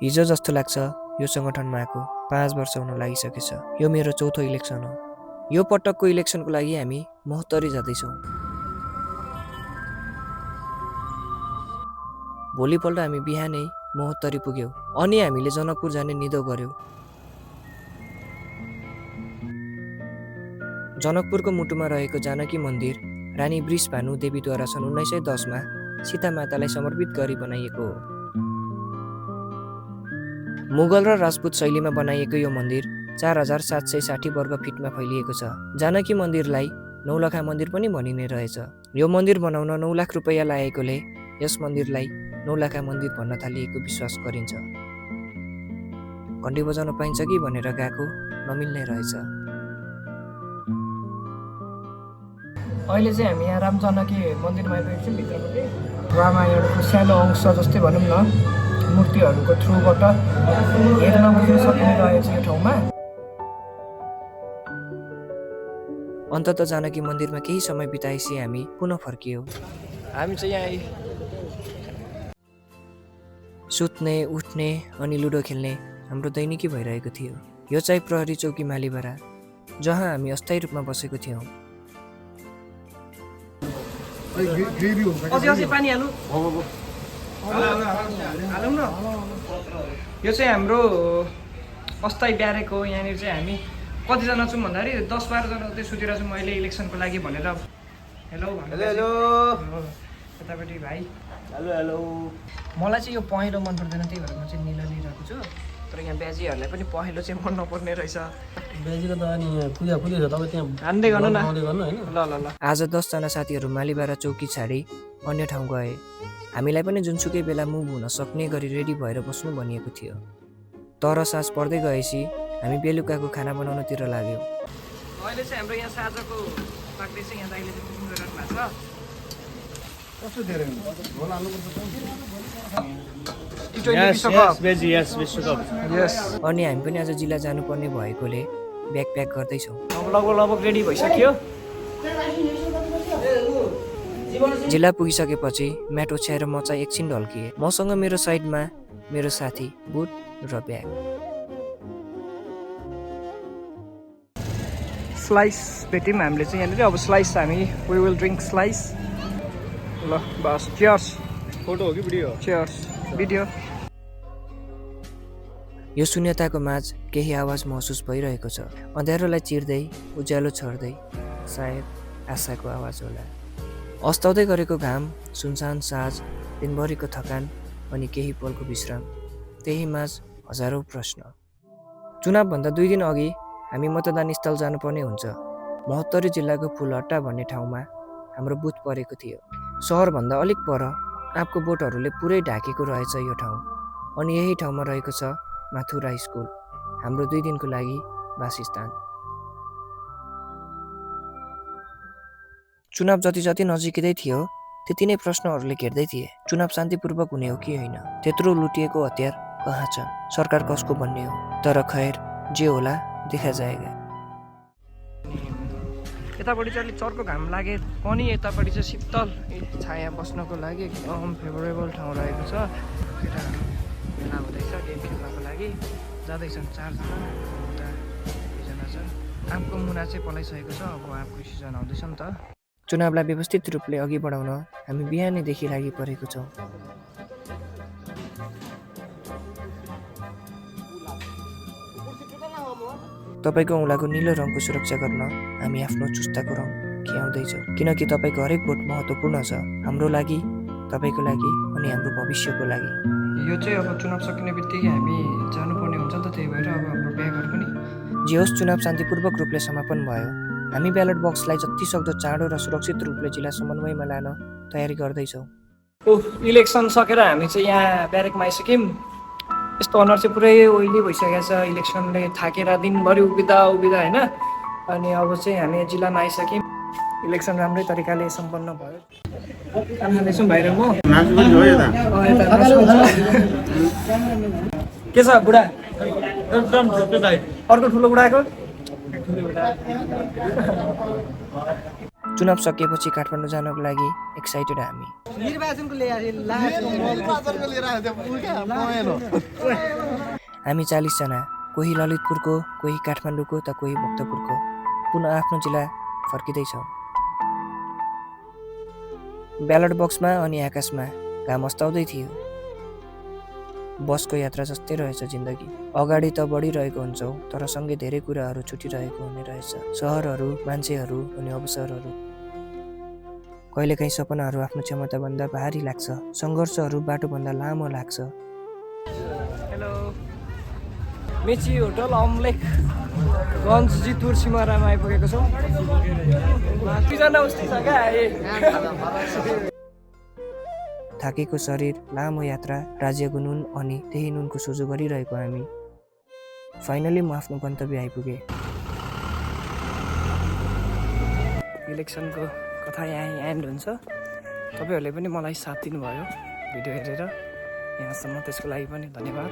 हिजो जस्तो लाग्छ यो सङ्गठनमा आएको 5 वर्ष हुन लागिसकेछ। यो मेरो चौथो इलेक्सन हो। यो पटकको इलेक्सनको लागि हामी महोत्तरी जाँदैछौँ। भोलिपल्ट हामी बिहानै महोत्तरी पुग्यौँ अनि हामीले जनकपुर जाने निधो गर्यौँ। जनकपुरको मुटुमा रहेको जानकी मन्दिर रानी वृषभानु देवीद्वारा सन् 1910 मा सीता मातालाई समर्पित गरी बनाइएको हो। मुगल र राजपूत शैलीमा बनाइएको यो मन्दिर 4760 वर्ग फिटमा फैलिएको छ। जानकी मन्दिरलाई नौलखा मन्दिर पनि भनिने रहेछ। यो मन्दिर बनाउन 9 लाख रुपैयाँ लागेकोले यस मन्दिरलाई नौलखा मन्दिर भन्न थालिएको विश्वास गरिन्छ। घन्टी बजाउन पाइन्छ कि भनेर गएको नमिल्ने रहेछ। अहिले चाहिँ हामी यहाँ राम जानकी मन्दिरमा आइपुगेको छौँ। भित्रपट्टि रामायणको सानो अंश जस्तै भनौँ न मूर्तिहरूको थ्रुबाट हेर्न बुझ्न सकिने रहेछ यो ठाउँमा। अन्ततः जानकी मन्दिरमा केही समय बिताएपछि हामी पुनः फर्कियौँ। हामी चाहिँ यहाँ सुत्ने, उठ्ने अनि लुडो खेल्ने हाम्रो दैनिकी भइरहेको थियो। यो चाहिँ प्रहरी चौकी मालीबारा, जहाँ हामी अस्थायी रूपमा बसेको थियौँ। पानी हालौँ न। यो चाहिँ हाम्रो अस्थायी ब्यारेक हो। यहाँनिर चाहिँ हामी कतिजना छौँ भन्दाखेरि 10-12 जना चाहिँ सुतेर छौँ अहिले इलेक्सनको लागि भनेर। हेलो हेलो यतापट्टि भाइ। Hello hello. मलाई चाहिँ यो पहेँलो मन पर्दैन, त्यही भएर म चाहिँ निलो लिइरहेको छु। तर यहाँ ब्याजीहरूलाई पनि पहेँलो चाहिँ मन नपर्ने रहेछ। ब्याजीको त अनि पूजा पुलिस हो, तपाईँ त्यहाँ हान्दै गर्नु न। ल ल ल। आज 10 जना साथीहरू मालीबारा चौकी छाडी अन्य ठाउँ गए। हामीलाई पनि जुनसुकै बेला मुभ हुन सक्ने गरी रेडी भएर बस्नु भनिएको थियो। तर साँझ पर्दै गएपछि हामी बेलुकाको खाना बनाउनतिर लाग्यौँ। अहिले चाहिँ हाम्रो यहाँ साँझको लाग्दैछ। यहाँ दाइले चाहिँ कुकिङ गरिरहनु भएको छ। कस्तो धेरै अनि हामी पनि आज जिल्ला जानुपर्ने भएकोले ब्याग प्याक गर्दैछौँ। लगभग रेडी भइसक्यो। जिल्ला पुगिसकेपछि म्याट ओछ्याएर म चाहिँ एकछिन ढल्किएँ। मसँग मेरो साइडमा मेरो साथी, बुट र ब्याग। स्लाइस भेट्यौँ हामीले चाहिँ यहाँनिर। अब स्लाइस हामी वी विल ड्रिङ्क स्लाइस। ल बस चियर्स। फोटो हो कि भिडियो? Cheers video. यो शून्यताको माझ केही आवाज महसुस भइरहेको छ। अँध्यारोलाई चिर्दै उज्यालो छर्दै सायद आशाको आवाज होला। अस्ताउँदै गरेको घाम, सुनसान साँझ, दिनभरिको थकान अनि केही पलको विश्राम, त्यही माझ हजारौँ प्रश्न। चुनावभन्दा 2 दिन अघि हामी मतदान स्थल जानुपर्ने हुन्छ। महोत्तरी जिल्लाको फुलहट्टा भन्ने ठाउँमा हाम्रो बुथ परेको थियो। सहरभन्दा अलिक पर आँपको बोटहरूले पुरै ढाकेको रहेछ यो ठाउँ। अनि यही ठाउँमा रहेको छ माथुरा स्कुल, हाम्रो 2 दिनको लागि वासस्थान। चुनाव जति नजिकै थियो त्यति नै प्रश्नहरूले घेर्दै थिए। चुनाव शान्तिपूर्वक हुने हो कि होइन, त्यत्रो लुटिएको हतियार कहाँ छ, सरकार कसको भन्ने हो। तर खैर जे होला देखा जाएगा। यतापट्टि चाहिँ अलिक चर्को घाम लागे पनि यतापट्टि चाहिँ शीतल छाया बस्नको लागि एकदम फेभरेबल ठाउँ रहेको छ। केटाहरू भेला हुँदैछ गेम खेल्नको लागि। जाँदैछन् 4 जना, उता 2 जना छन्। आँपको मुना चाहिँ पलाइसकेको छ। अब आँपको सिजन आउँदैछ नि त। चुनावलाई व्यवस्थित रूपले अघि बढाउन हामी बिहानैदेखि लागि परेको छौँ। तपाईँको औँलाको निलो रङको सुरक्षा गर्न हामी आफ्नो चुस्ताको रङ खियाउँदैछौँ, किनकि तपाईँको हरेक भोट महत्त्वपूर्ण छ, हाम्रो लागि, तपाईँको लागि अनि हाम्रो भविष्यको लागि। यो चाहिँ अब चुनाव सकिने बित्तिकै हामी जानुपर्ने हुन्छ नि त, त्यही भएर अब हाम्रो ब्यागहरू पनि। जे होस्, चुनाव शान्तिपूर्वक रूपले समापन भयो। हामी ब्यालेट बक्सलाई जति सक्दो चाँडो र सुरक्षित रूपले जिल्ला समन्वयमा लान तयारी गर्दैछौँ। इलेक्सन सकेर हामी चाहिँ यहाँ ब्यारेकमा आइसक्यौँ। यस्तो अनुहार चाहिँ पुरै ओइली भइसकेको छ इलेक्सनले थाकेर दिनभरि उभिँदा होइन। अनि अब चाहिँ हामी जिल्लामा आइसक्यौँ। इलेक्सन राम्रै तरिकाले सम्पन्न भयो। खाँदैछौँ बाहिर म। के छ बुढा? अर्को ठुलो बुढाको चुनाव सकिएपछि काठमाडौँ जानको लागि एक्साइटेड हामी। हामी 40 जना, कोही ललितपुरको, कोही काठमाडौँको त कोही भक्तपुरको, पुनः आफ्नो जिल्ला फर्किँदैछौँ। ब्यालट बक्समा अनि आकाशमा घाम अस्ताउँदै थियो। बसको यात्रा जस्तै रहेछ जिन्दगी। अगाडि त बढिरहेको हुन्छौँ, तर सँगै धेरै कुराहरू छुटिरहेको हुने रहेछ। सहरहरू, मान्छेहरू अनि अवसरहरू। कहिलेकाहीँ सपनाहरू आफ्नो क्षमताभन्दा भारी लाग्छ, सङ्घर्षहरू बाटोभन्दा लामो लाग्छ। हेलो, मेची होटल अम्लेखगञ्ज जितपुर सिमरामा आइपुगेको छौँ। दुईजना उस्तै छ क्या। थाकेको शरीर, लामो यात्रा, राज्यको नुन अनि त्यही नुनको सोझो गरिरहेको हामी। फाइनली म आफ्नो गन्तव्य आइपुगेँ। इलेक्सनको कथा यहाँ एन्ड हुन्छ। तपाईँहरूले पनि मलाई साथ दिनुभयो भिडियो हेरेर यहाँसम्म, त्यसको लागि पनि धन्यवाद।